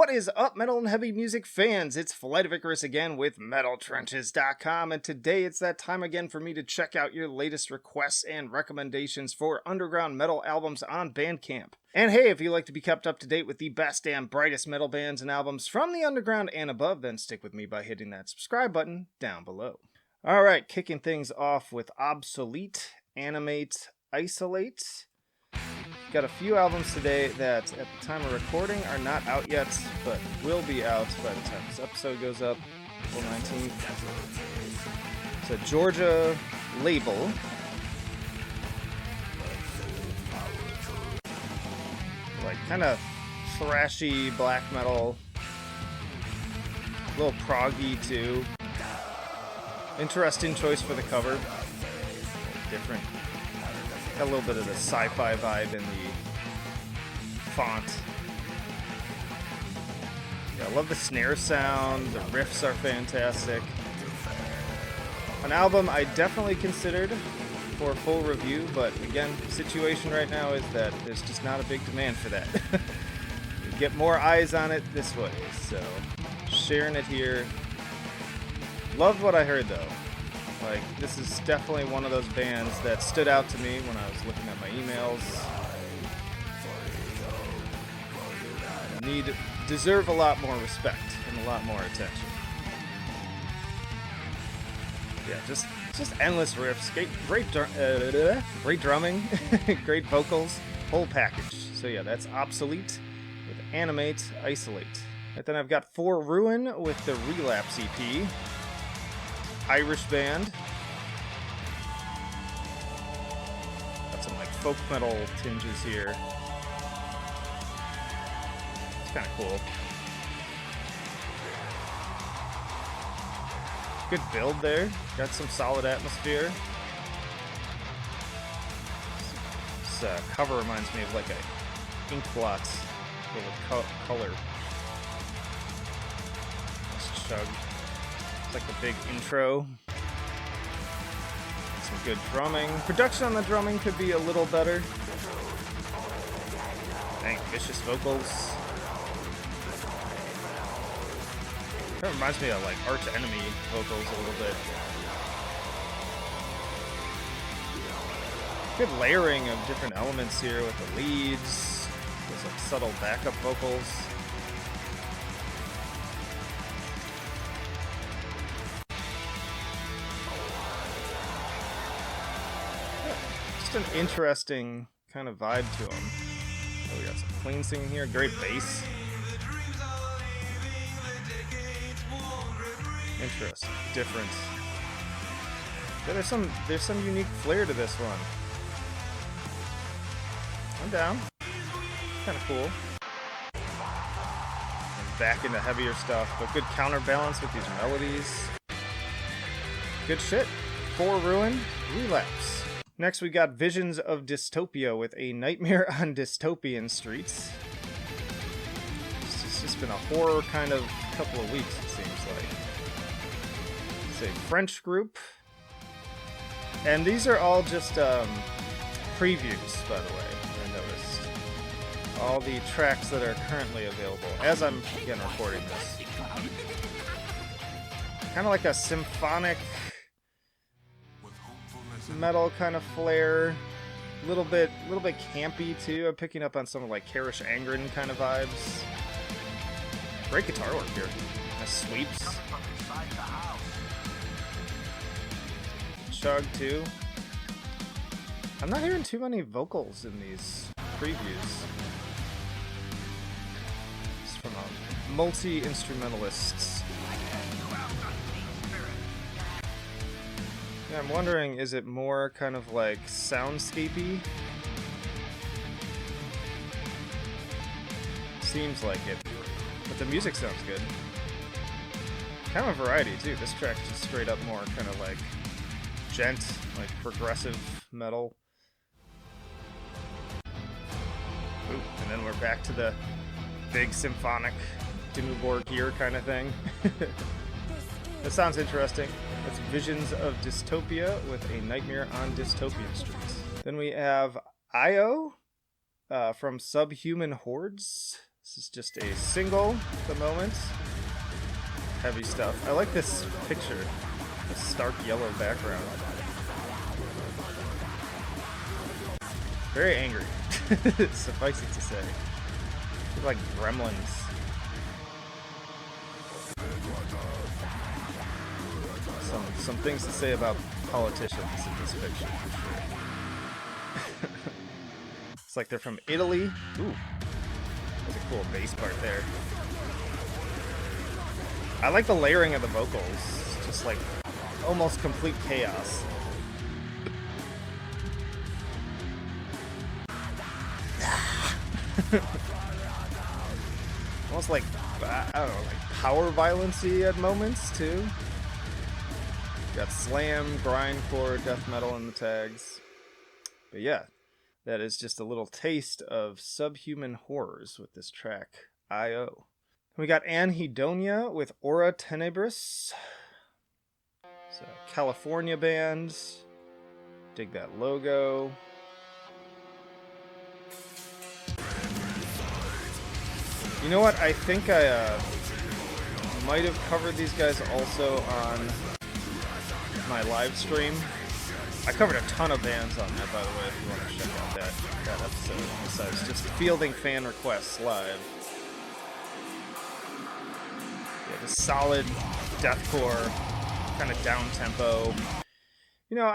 What is up, metal and heavy music fans? It's Flight of Icarus again with MetalTrenches.com, and today it's that time again for me to check out your latest requests and recommendations for underground metal albums on Bandcamp. And hey, if you like to be kept up to date with the best and brightest metal bands and albums from the underground and above, then stick with me by hitting that subscribe button down below. Alright, kicking things off with Obsolete, Animate, Isolate. Got a few albums today that at the time of recording are not out yet, but will be out by the time this episode goes up, April 19th. It's a Georgia label. Like kind of thrashy black metal, a little proggy too. Interesting choice for the cover. Different. Got a little bit of the sci-fi vibe in the font. Yeah, I love the snare sound. The riffs are fantastic. An album I definitely considered for a full review, but again, the situation right now is that there's just not a big demand for that. You get more eyes on it this way, so sharing it here. Loved what I heard though. Like, this is definitely one of those bands that stood out to me when I was looking at my emails. Deserve a lot more respect and a lot more attention. Yeah, just endless riffs, great drumming, great vocals, whole package. So yeah, that's Obsolete with Animate, Isolate. And then I've got For Ruin with the Relapse EP. Irish band. Got some like folk metal tinges here. It's kind of cool. Good build there. Got some solid atmosphere. This cover reminds me of like a ink blot with color. Let's chug. Like a big intro. Some good drumming. Production on the drumming could be a little better. Dang, vicious vocals. Kind of reminds me of like Arch Enemy vocals a little bit. Good layering of different elements here with the leads. There's like subtle backup vocals. An interesting kind of vibe to him. Oh, we got some clean singing here, great bass. Interesting, different. Yeah, there's some unique flair to this one. I'm down. Kind of cool. And back into heavier stuff, but good counterbalance with these melodies. Good shit. For Ruin, Relapse. Next we got Visions of Dystopia with A Nightmare on Dystopian Streets. It's just been a horror kind of couple of weeks, it seems like. It's a French group. And these are all just previews, by the way, I noticed. All the tracks that are currently available as I'm, again, recording this. Kind of like a symphonic metal kind of flair, little bit campy too. I'm picking up on some of like Karish Angren kind of vibes. Great guitar work here. Nice sweeps. Chug too. I'm not hearing too many vocals in these previews. It's from a multi-instrumentalist. I'm wondering, is it more kind of like soundscapey? Seems like it, but the music sounds good. Kind of a variety too. This track's just straight up more kind of like gent, like progressive metal. Ooh, and then we're back to the big symphonic Dimmu Borgir kind of thing. That sounds interesting. That's Visions of Dystopia with A Nightmare on Dystopian Streets. Then we have IO from Subhuman Hordes. This is just a single at the moment. Heavy stuff. I like this picture. A stark yellow background. Very angry. Suffice it to say. They're like gremlins. Some things to say about politicians in this picture, for sure. It's like they're from Italy. Ooh. That's a cool bass part there. I like the layering of the vocals. It's just like almost complete chaos. Almost like, I don't know, like power violence-y at moments too. Got slam, grindcore, death metal in the tags. But yeah, that is just a little taste of Subhuman Hordes with this track, I.O. We got Anhedonia with Ora Tenebris. It's a California band. Dig that logo. You know what? I think I might have covered these guys also on my live stream. I covered a ton of bands on that, by the way, if you want to check out that episode. Besides just fielding fan requests live. Yeah, the solid deathcore, kind of down tempo. You know,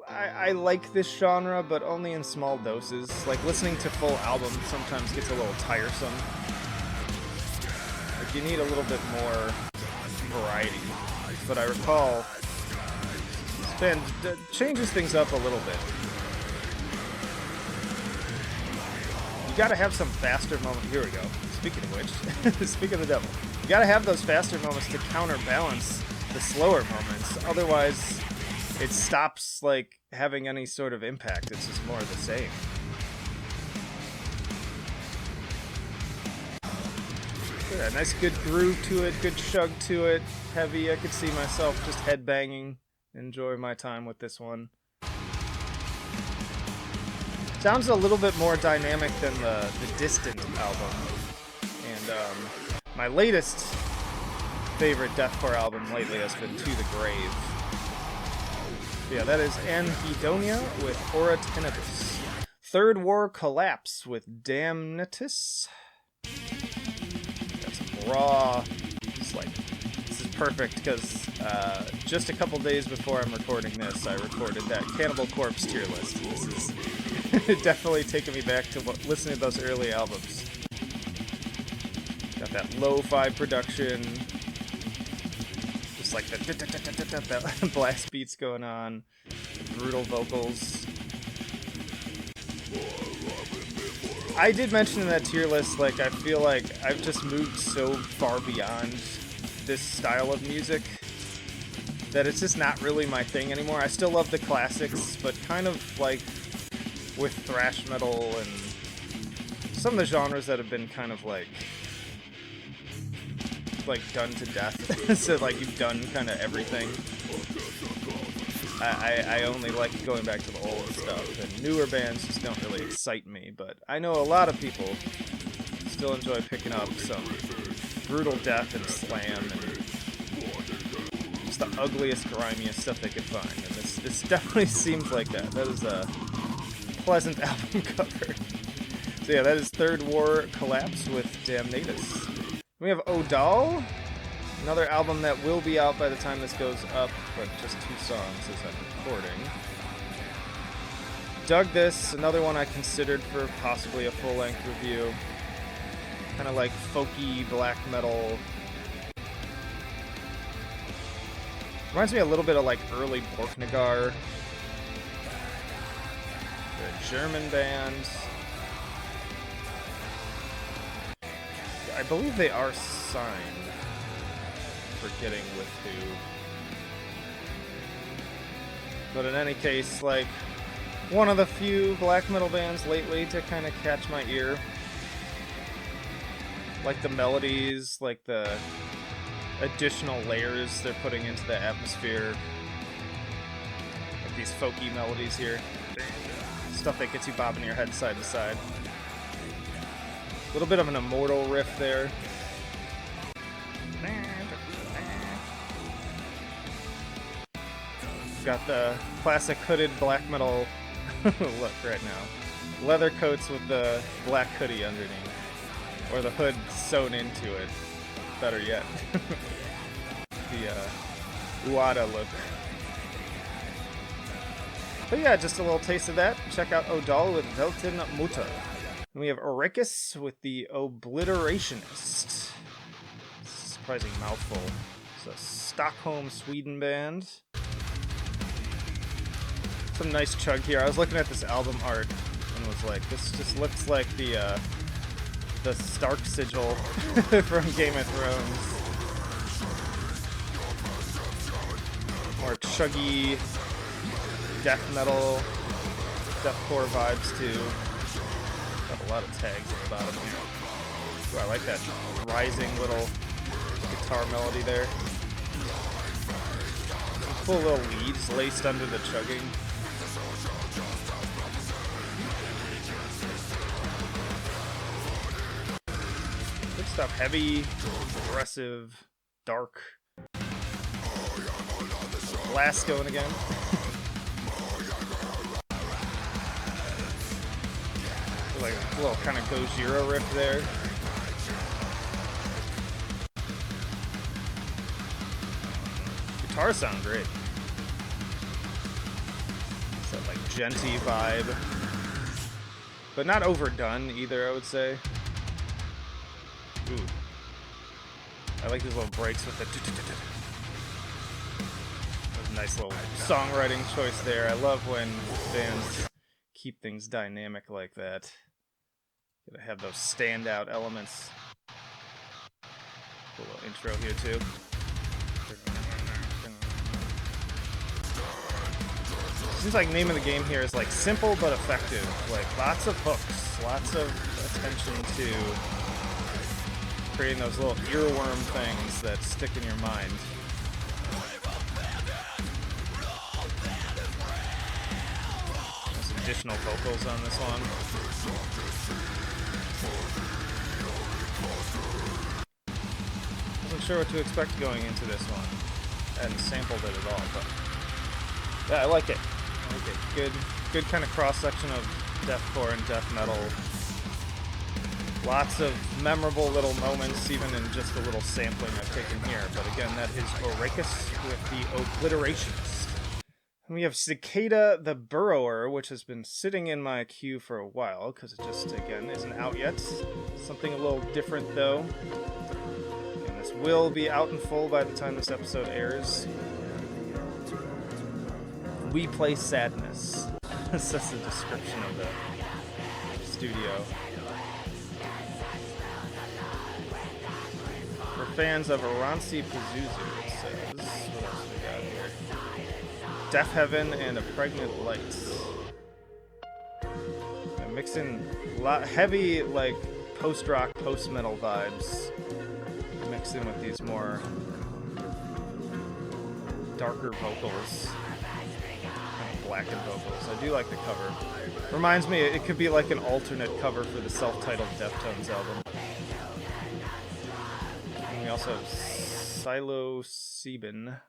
I like this genre, but only in small doses. Like listening to full albums sometimes gets a little tiresome. Like you need a little bit more variety. But I recall this band changes things up a little bit. You gotta have some faster moments. Here we go. Speaking of which, speak of the devil. You gotta have those faster moments to counterbalance the slower moments. Otherwise, it stops like having any sort of impact. It's just more of the same. Yeah, nice good groove to it, good chug to it, heavy. I could see myself just headbanging. Enjoy my time with this one. Sounds a little bit more dynamic than the Distant album. And my latest favorite deathcore album lately has been To the Grave. Yeah, that is Anhedonia with Ora Tenebris. Third War Collapse with Damnatus. Got some raw. It's like, this is perfect because just a couple days before I'm recording this, I recorded that Cannibal Corpse tier list. This is definitely taking me back to listening to those early albums. Got that lo-fi production. Just like that blast beats going on. Brutal vocals. I did mention in that tier list, like, I feel like I've just moved so far beyond this style of music that it's just not really my thing anymore. I still love the classics, but kind of like with thrash metal and some of the genres that have been kind of like done to death. So like you've done kind of everything. I only like going back to the old stuff, and newer bands just don't really excite me, but I know a lot of people still enjoy picking up some brutal death and slam and just the ugliest, grimiest stuff they could find, and this definitely seems like that. That is a pleasant album cover. So yeah, that is Third War Collapse with Damnatus. We have Odal, another album that will be out by the time this goes up, but just 2 songs as I'm recording. Dug this, another one I considered for possibly a full-length review. Kind of like folky black metal. Reminds me a little bit of like early Borknagar. The German band. I believe they are signed. Forgetting with who. But in any case, like, one of the few black metal bands lately to kind of catch my ear. Like the melodies, like the additional layers they're putting into the atmosphere. Like these folky melodies here. Stuff that gets you bobbing your head side to side. A little bit of an Immortal riff there. Got the classic hooded black metal look right now. Leather coats with the black hoodie underneath. Or the hood sewn into it. Better yet. The Uada look. But yeah, just a little taste of that. Check out Odal with Welten Mutter. And we have Orecus with the Obliterationist. Surprising mouthful. It's a Stockholm, Sweden band. Some nice chug here. I was looking at this album art and was like, this just looks like the Stark sigil from Game of Thrones. More chuggy death metal, deathcore vibes too. Got a lot of tags at the bottom here. Ooh, I like that rising little guitar melody there. Some cool little leads laced under the chugging. Good stuff. Heavy, aggressive, dark. Blast going again. Like a little kind of Gojira riff there. Guitars sound great. It's that like genty vibe, but not overdone either, I would say. Ooh, I like these little breaks with the. Nice little songwriting choice there. I love when bands keep things dynamic like that. Gotta have those standout elements. Cool little intro here too. Seems like name of the game here is like simple but effective. Like lots of hooks, lots of attention to creating those little earworm things that stick in your mind. Additional vocals on this one. Wasn't sure what to expect going into this one. I hadn't sampled it at all, but yeah, I like it. I like it. Good kind of cross section of deathcore and death metal. Lots of memorable little moments, even in just a little sampling I've taken here. But again, that is Orecus with the Obliterationist. And we have Cicada the Burrower, which has been sitting in my queue for a while, because it just, again, isn't out yet. Something a little different, though. And this will be out in full by the time this episode airs. We Play Sadness. That's the description of the studio. For fans of Aranci Pazuzu, it says. What else we got here? Death Heaven and A Pregnant Light. I'm mixing a lot heavy, like post-rock, post-metal vibes, mixed in with these more darker vocals, kind of blackened vocals. I do like the cover. Reminds me, it could be like an alternate cover for the self-titled Deftones album. And we also have Psilocybin.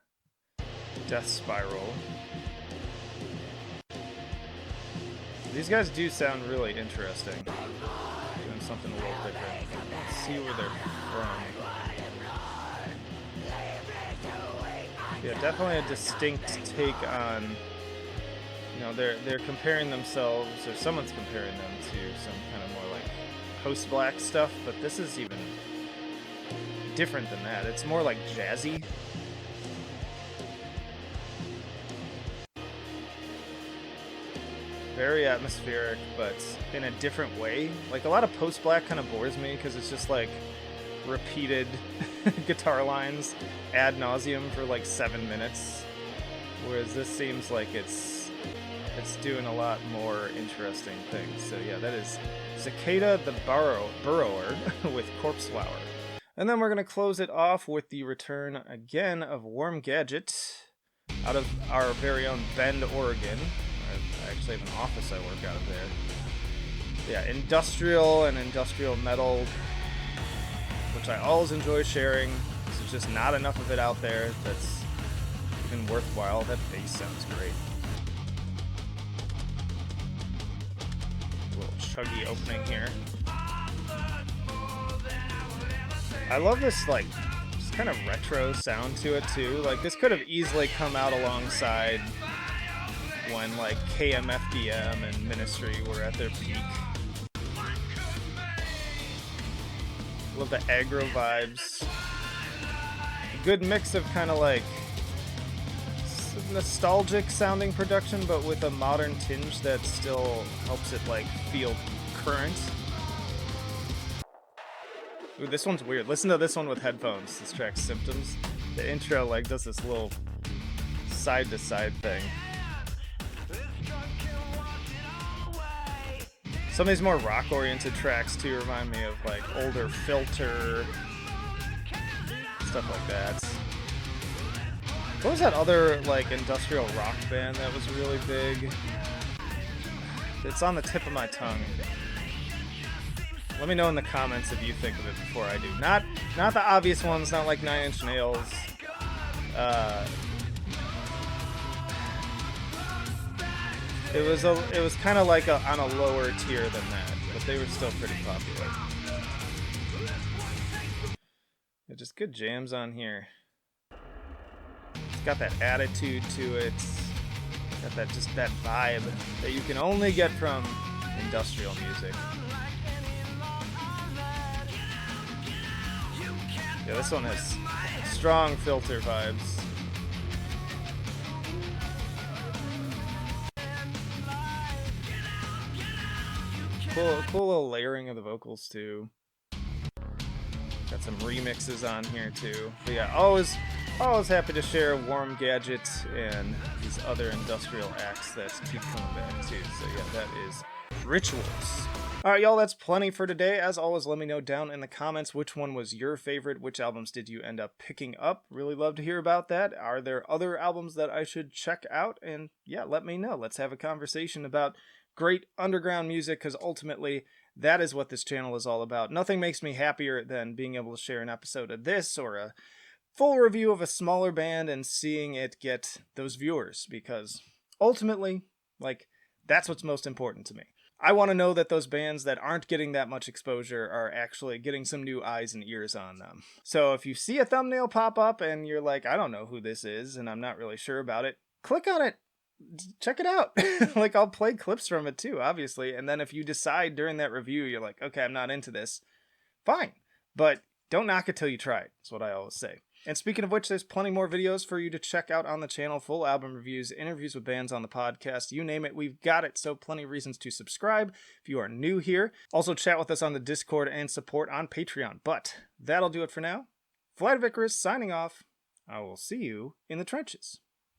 Death Spiral. These guys do sound really interesting. Doing something a little different. Let's see where they're from. Yeah, definitely a distinct take on, you know, they're comparing themselves, or someone's comparing them to some kind of more like post-black stuff, but this is even different than that. It's more like jazzy. Very atmospheric, but in a different way. Like, a lot of post-black kind of bores me because it's just like repeated guitar lines ad nauseum for like 7 minutes, whereas this seems like it's doing a lot more interesting things. So yeah, that is Cicada the Burrower with Corpseflower. And then we're going to close it off with the return again of Warm Gadget out of our very own Bend, Oregon. I actually have an office I work out of there. Yeah, industrial and industrial metal, which I always enjoy sharing. There's just not enough of it out there that's even worthwhile. That bass sounds great. A little chuggy opening here. I love this, like, just kind of retro sound to it too. Like, this could have easily come out alongside when, like, KMFDM and Ministry were at their peak. Love the aggro vibes. A good mix of kind of like nostalgic sounding production, but with a modern tinge that still helps it like feel current. Ooh, this one's weird. Listen to this one with headphones. This track's Symptoms. The intro like does this little side to side thing. Some of these more rock-oriented tracks, too, remind me of, like, older Filter, stuff like that. What was that other, like, industrial rock band that was really big? It's on the tip of my tongue. Let me know in the comments if you think of it before I do. Not the obvious ones, not like Nine Inch Nails. It was kind of like on a lower tier than that, but they were still pretty popular. Yeah, just good jams on here. It's got that attitude to it. Got that vibe that you can only get from industrial music. Yeah, this one has strong Filter vibes. Cool little layering of the vocals too. Got some remixes on here too. But yeah, always happy to share Warm Gadget and these other industrial acts that keep coming back too. So yeah, that is Rituals. Alright y'all, that's plenty for today. As always, let me know down in the comments which one was your favorite, which albums did you end up picking up. Really love to hear about that. Are there other albums that I should check out? And yeah, let me know. Let's have a conversation about great underground music, because ultimately that is what this channel is all about. Nothing makes me happier than being able to share an episode of this or a full review of a smaller band and seeing it get those viewers, because ultimately, like, that's what's most important to me. I want to know that those bands that aren't getting that much exposure are actually getting some new eyes and ears on them. So if you see a thumbnail pop up and you're like, I don't know who this is and I'm not really sure about it, click on it. Check it out. Like, I'll play clips from it too, obviously. And then if you decide during that review, you're like, okay, I'm not into this, fine. But don't knock it till you try it. That's what I always say. And speaking of which, there's plenty more videos for you to check out on the channel. Full album reviews, interviews with bands on the podcast, you name it, we've got it. So plenty of reasons to subscribe if you are new here. Also chat with us on the Discord and support on Patreon. But that'll do it for now. Flight of Icarus signing off. I will see you in the trenches.